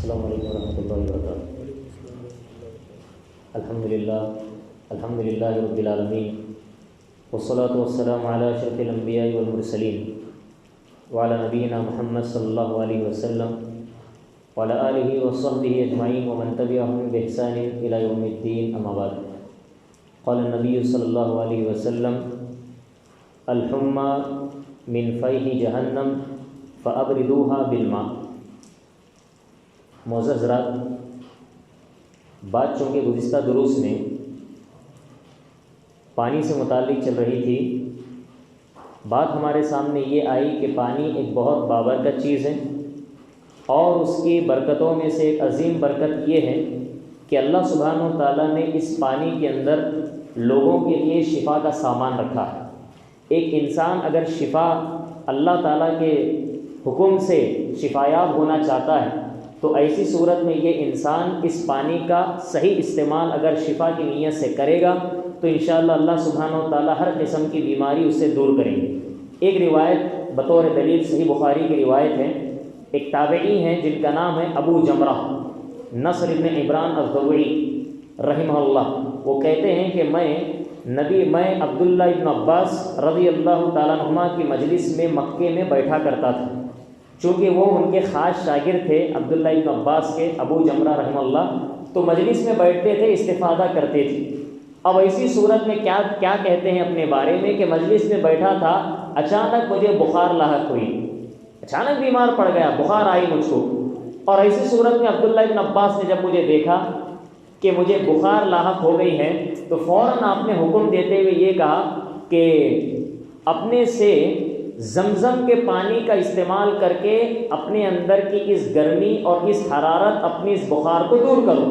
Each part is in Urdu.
السلام علیکم ورحمۃ اللہ وبرکاتہ۔ الحمد للہ رب العالمین، والصلاة والسلام علی اشرف الانبیاء والمرسلین وعلی نبینا محمد صلی اللہ علیہ وسلم وعلی آلہ وصحبہ اجمعین ومن تبعہم بإحسان الی یوم الدین، اما بعد۔ قال النبی صلی اللہ علیہ وسلم: الحمى من فیح جہنم فابردوها بالماء۔ معزز حضرات، بات چونکہ گزشتہ دروس میں پانی سے متعلق چل رہی تھی، بات ہمارے سامنے یہ آئی کہ پانی ایک بہت بابرکت چیز ہے، اور اس کی برکتوں میں سے ایک عظیم برکت یہ ہے کہ اللہ سبحانہ و تعالیٰ نے اس پانی کے اندر لوگوں کے لیے شفا کا سامان رکھا ہے۔ ایک انسان اگر شفا اللہ تعالیٰ کے حکم سے شفایاب ہونا چاہتا ہے تو ایسی صورت میں یہ انسان اس پانی کا صحیح استعمال اگر شفا کی نیت سے کرے گا تو انشاءاللہ اللہ سبحانہ و تعالیٰ ہر قسم کی بیماری اس سے دور کریں گے۔ ایک روایت بطور دلیل صحیح بخاری کی روایت ہے، ایک تابعی ہیں جن کا نام ہے ابو جمرہ نصر ابن عبران الضوئی رحمہ اللہ۔ وہ کہتے ہیں کہ میں عبداللہ ابن عباس رضی اللہ تعالیٰ عنہما کی مجلس میں مکے میں بیٹھا کرتا تھا، چونکہ وہ ان کے خاص شاگرد تھے عبداللہ ابن عباس کے، ابو جمرہ رحمہ اللہ، تو مجلس میں بیٹھتے تھے، استفادہ کرتے تھے۔ اب ایسی صورت میں کیا کہتے ہیں اپنے بارے میں کہ مجلس میں بیٹھا تھا، اچانک مجھے بخار لاحق ہوئی، اچانک بیمار پڑ گیا، بخار آئی مجھ کو۔ اور ایسی صورت میں عبداللہ ابن عباس نے جب مجھے دیکھا کہ مجھے بخار لاحق ہو گئی ہے تو فوراً آپ نے حکم دیتے ہوئے یہ کہا کہ اپنے سے زمزم کے پانی کا استعمال کر کے اپنے اندر کی اس گرمی اور اس حرارت، اپنی اس بخار کو دور کرو۔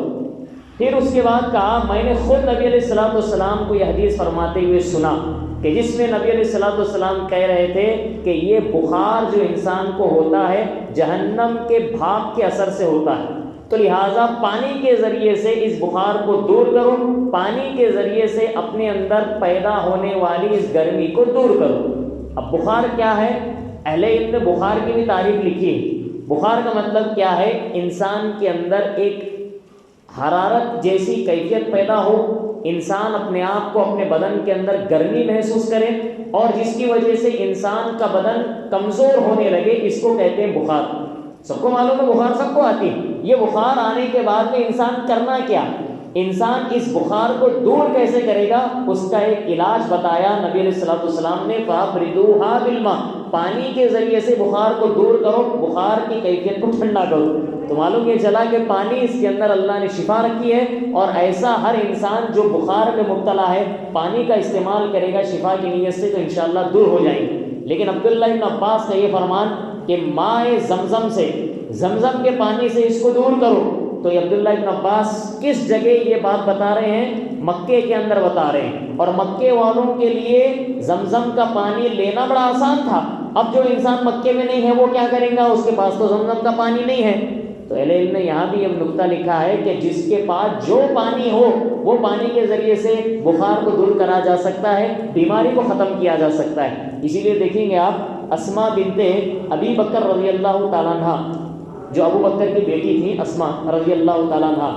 پھر اس کے بعد کہا میں نے خود نبی علیہ الصلوۃ والسلام کو یہ حدیث فرماتے ہوئے سنا کہ جس میں نبی علیہ الصلوۃ والسلام کہہ رہے تھے کہ یہ بخار جو انسان کو ہوتا ہے جہنم کے بھاپ کے اثر سے ہوتا ہے، تو لہٰذا پانی کے ذریعے سے اس بخار کو دور کرو، پانی کے ذریعے سے اپنے اندر پیدا ہونے والی اس گرمی کو دور کرو۔ اب بخار کیا ہے؟ اہل علم نے بخار کی بھی تعریف لکھی ہے۔ بخار کا مطلب کیا ہے؟ انسان کے اندر ایک حرارت جیسی کیفیت پیدا ہو، انسان اپنے آپ کو اپنے بدن کے اندر گرمی محسوس کرے اور جس کی وجہ سے انسان کا بدن کمزور ہونے لگے، اس کو کہتے ہیں بخار۔ سب کو معلوم ہے بخار سب کو آتی ہے۔ یہ بخار آنے کے بعد میں انسان کرنا کیا؟ انسان اس بخار کو دور کیسے کرے گا؟ اس کا ایک علاج بتایا نبی علیہ الصلوۃ والسلام نے، فَأَبْرِدُوهَا بِالْمَاءِ، پانی کے ذریعے سے بخار کو دور کرو، بخار کی کیفیت کو ٹھنڈا کرو۔ تو معلوم یہ چلا کہ پانی، اس کے اندر اللہ نے شفا رکھی ہے، اور ایسا ہر انسان جو بخار میں مبتلا ہے پانی کا استعمال کرے گا شفا کی نیت سے تو انشاءاللہ دور ہو جائیں گے۔ لیکن عبداللہ ابن عباس کا یہ فرمان کہ مائے زمزم سے، زمزم کے پانی سے اس کو دور کرو، تو یہ عبداللہ ابن عباس کس جگہ یہ بات بتا رہے ہیں؟ مکے کے اندر بتا رہے ہیں، اور مکے والوں کے لیے زمزم کا پانی لینا بڑا آسان تھا۔ اب جو انسان مکے میں نہیں ہے وہ کیا کرے گا؟ اس کے پاس تو زمزم کا پانی نہیں ہے۔ تو اہل علم نے یہاں بھی یہ نکتہ لکھا ہے کہ جس کے پاس جو پانی ہو وہ پانی کے ذریعے سے بخار کو دور کرا جا سکتا ہے، بیماری کو ختم کیا جا سکتا ہے۔ اسی لیے دیکھیں گے آپ اسماء بنت ابی بکر رضی اللہ تعالیٰ عنہ، جو ابو بکر کی بیٹی تھی اسماء رضی اللہ تعالیٰ عنہ،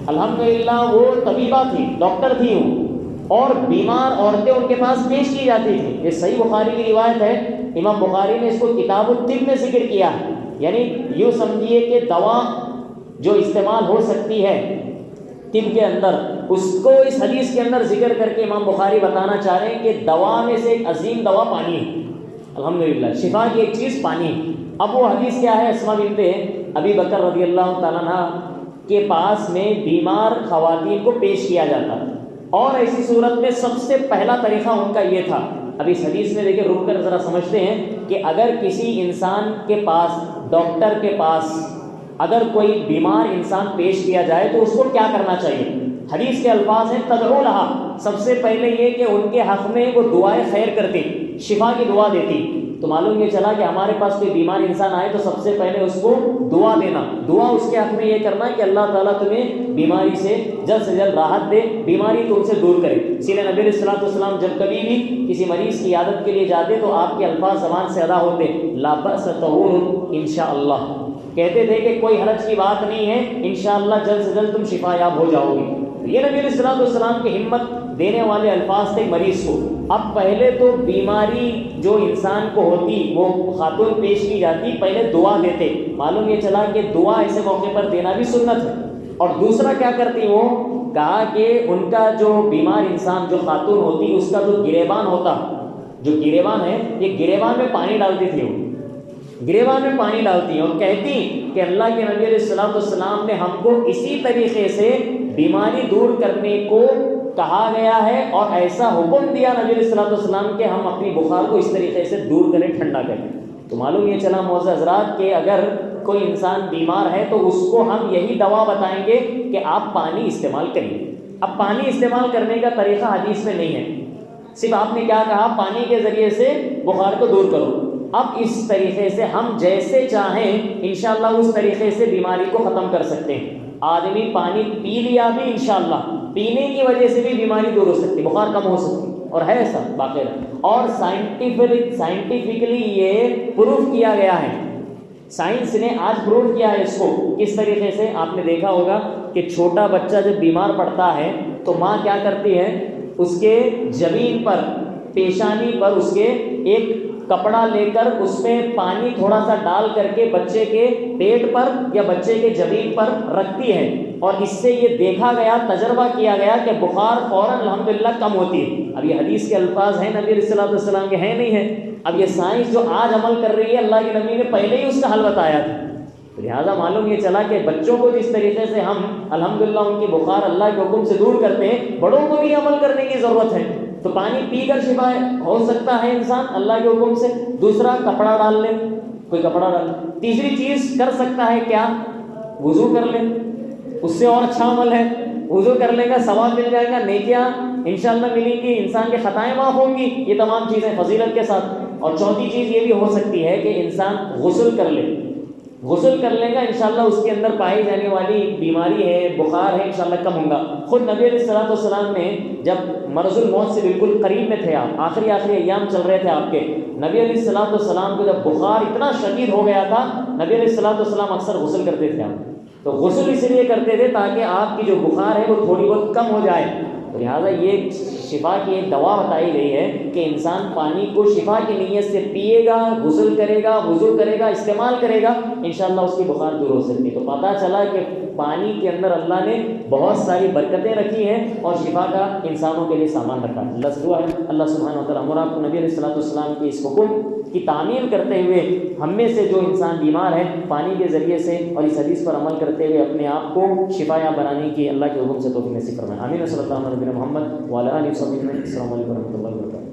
الحمدللہ وہ طبیبہ تھی، ڈاکٹر تھی وہ، اور بیمار عورتیں ان کے پاس پیش کی جاتی تھیں۔ یہ صحیح بخاری کی روایت ہے، امام بخاری نے اس کو کتاب الطب میں ذکر کیا ہے۔ یعنی یوں سمجھیے کہ دوا جو استعمال ہو سکتی ہے طب کے اندر، اس کو اس حدیث کے اندر ذکر کر کے امام بخاری بتانا چاہ رہے ہیں کہ دوا میں سے ایک عظیم دوا پانی ہے۔ الحمدللہ شفا کی ایک چیز پانی۔ اب وہ حدیث کیا ہے؟ اسماء بنت ابی بکر رضی اللہ تعالیٰ عنہ کے پاس میں بیمار خواتین کو پیش کیا جاتا تھا، اور ایسی صورت میں سب سے پہلا طریقہ ان کا یہ تھا۔ اب اس حدیث میں دیکھیں، رک کر ذرا سمجھتے ہیں کہ اگر کسی انسان کے پاس، ڈاکٹر کے پاس اگر کوئی بیمار انسان پیش کیا جائے تو اس کو کیا کرنا چاہیے؟ حدیث کے الفاظ ہیں تدعو لہا، سب سے پہلے یہ کہ ان کے حق میں وہ دعائے خیر کرتی، شفا کی دعا دیتی۔ تو معلوم یہ چلا کہ ہمارے پاس کوئی بیمار انسان آئے تو سب سے پہلے اس کو دعا دینا، دعا اس کے حق میں یہ کرنا کہ اللہ تعالیٰ تمہیں بیماری سے جلد راحت دے، بیماری تم سے دور کرے۔ اسی لیے نبی علیہ الصلوۃ والسلام جب کبھی بھی کسی مریض کی عیادت کے لیے جاتے تو آپ کے الفاظ زبان سے ادا ہوتے، لا بأس طہور انشاءاللہ، کہتے تھے کہ کوئی حرج کی بات نہیں ہے، انشاءاللہ جلد سے جلد تم شفا یاب ہو جاؤ گی۔ یہ نبی علیہ السلام کی ہمت دینے والے الفاظ تھے مریض کو۔ اب پہلے تو بیماری جو انسان کو ہوتی وہ خاتون پیش کی جاتی، پہلے دعا دیتے، معلوم یہ چلا کہ دعا ایسے موقع پر دینا بھی سنت ہے۔ اور دوسرا کیا کرتی وہ کہا کہ ان کا جو بیمار انسان جو خاتون ہوتی اس کا جو گریبان ہوتا، جو گریبان ہے، یہ گریبان میں پانی ڈالتی تھی، وہ گریبان میں پانی ڈالتی ہیں اور کہتی کہ اللہ کے نبی علیہ السلام نے ہم کو اسی طریقے سے بیماری دور کرنے کو کہا گیا ہے اور ایسا حکم دیا نبی علیہ السلام کہ ہم اپنی بخار کو اس طریقے سے دور کریں، ٹھنڈا کریں۔ تو معلوم یہ چلا معزز حضرات کہ اگر کوئی انسان بیمار ہے تو اس کو ہم یہی دوا بتائیں گے کہ آپ پانی استعمال کریے۔ اب پانی استعمال کرنے کا طریقہ حدیث میں نہیں ہے، صرف آپ نے کیا کہا، پانی کے ذریعے سے بخار کو دور کرو۔ اب اس طریقے سے ہم جیسے چاہیں انشاءاللہ اس طریقے سے بیماری کو ختم کر سکتے ہیں۔ آدمی پانی پی لیا بھی انشاءاللہ پینے کی وجہ سے بھی بیماری دور ہو سکتی، بخار کم ہو سکتی، اور ہے ایسا باقاعدہ، اور سائنٹیفکلی یہ پروف کیا گیا ہے۔ سائنس نے آج پروف کیا ہے اس کو، کس طریقے سے آپ نے دیکھا ہوگا کہ چھوٹا بچہ جب بیمار پڑتا ہے تو ماں کیا کرتی ہے، اس کے جبین پر، پیشانی پر اس کے ایک کپڑا لے کر اس میں پانی تھوڑا سا ڈال کر کے بچے کے پیٹ پر یا بچے کے جبین پر رکھتی ہے، اور اس سے یہ دیکھا گیا، تجربہ کیا گیا کہ بخار فوراً الحمدللہ کم ہوتی ہے۔ اب یہ حدیث کے الفاظ ہیں نبی علیہ السلام کے، ہیں نہیں ہیں؟ اب یہ سائنس جو آج عمل کر رہی ہے، اللہ کے نبی نے پہلے ہی اس کا حل بتایا تھا۔ لہٰذا معلوم یہ چلا کہ بچوں کو جس طریقے سے ہم الحمدللہ ان کی بخار اللہ کے حکم سے دور کرتے ہیں، بڑوں کو بھی عمل کرنے کی ضرورت ہے۔ تو پانی پی کر شفا ہو سکتا ہے انسان اللہ کے حکم سے۔ دوسرا، کپڑا ڈال لے، کوئی کپڑا ڈال لے۔ تیسری چیز کر سکتا ہے کیا، وضو کر لے، اس سے اور اچھا عمل ہے۔ وضو کر لے گا، ثواب مل جائے گا، نیکیاں انشاءاللہ ملیں گی، انسان کے خطائیں معاف ہوں گی، یہ تمام چیزیں فضیلت کے ساتھ۔ اور چوتھی چیز یہ بھی ہو سکتی ہے کہ انسان غسل کر لے، غسل کر لے گا انشاءاللہ اس کے اندر پائی جانے والی بیماری ہے، بخار ہے، انشاءاللہ کم ہوگا۔ خود نبی علیہ السلام نے جب مرض الموت سے بالکل قریب میں تھے، آپ آخری ایام چل رہے تھے آپ کے، نبی علیہ السلام کو جب بخار اتنا شدید ہو گیا تھا، نبی علیہ السلام اکثر غسل کرتے تھے آپ، تو غسل اس لیے کرتے تھے تاکہ آپ کی جو بخار ہے وہ تھوڑی بہت کم ہو جائے۔ لہٰذا یہ شفا کی ایک دوا بتائی گئی ہے کہ انسان پانی کو شفا کی نیت سے پیے گا، غسل کرے گا، وضو کرے گا، استعمال کرے گا، انشاءاللہ اس کی بخار دور ہو سکتی ہے۔ تو پتہ چلا کہ پانی کے اندر اللہ نے بہت ساری برکتیں رکھی ہیں اور شفا کا انسانوں کے لیے سامان رکھا ہے۔ اللہ سے دعا ہے اللہ سبحانہ و تعالیٰ ہم اور آپ کو نبی علیہ السلام کے اس حکم کی تعمیل کرتے ہوئے، ہم میں سے جو انسان بیمار ہے پانی کے ذریعے سے اور اس حدیث پر عمل کرتے ہوئے اپنے آپ کو شفا یاب بنانے کی اللہ کے حکم سے توفیق نصیب فرمائے۔ آمین۔ صلی اللہ علیہ وسلم محمد وعلی آلہ وصحبہ۔ السلام علیکم ورحمۃ اللہ وبرکاتہ۔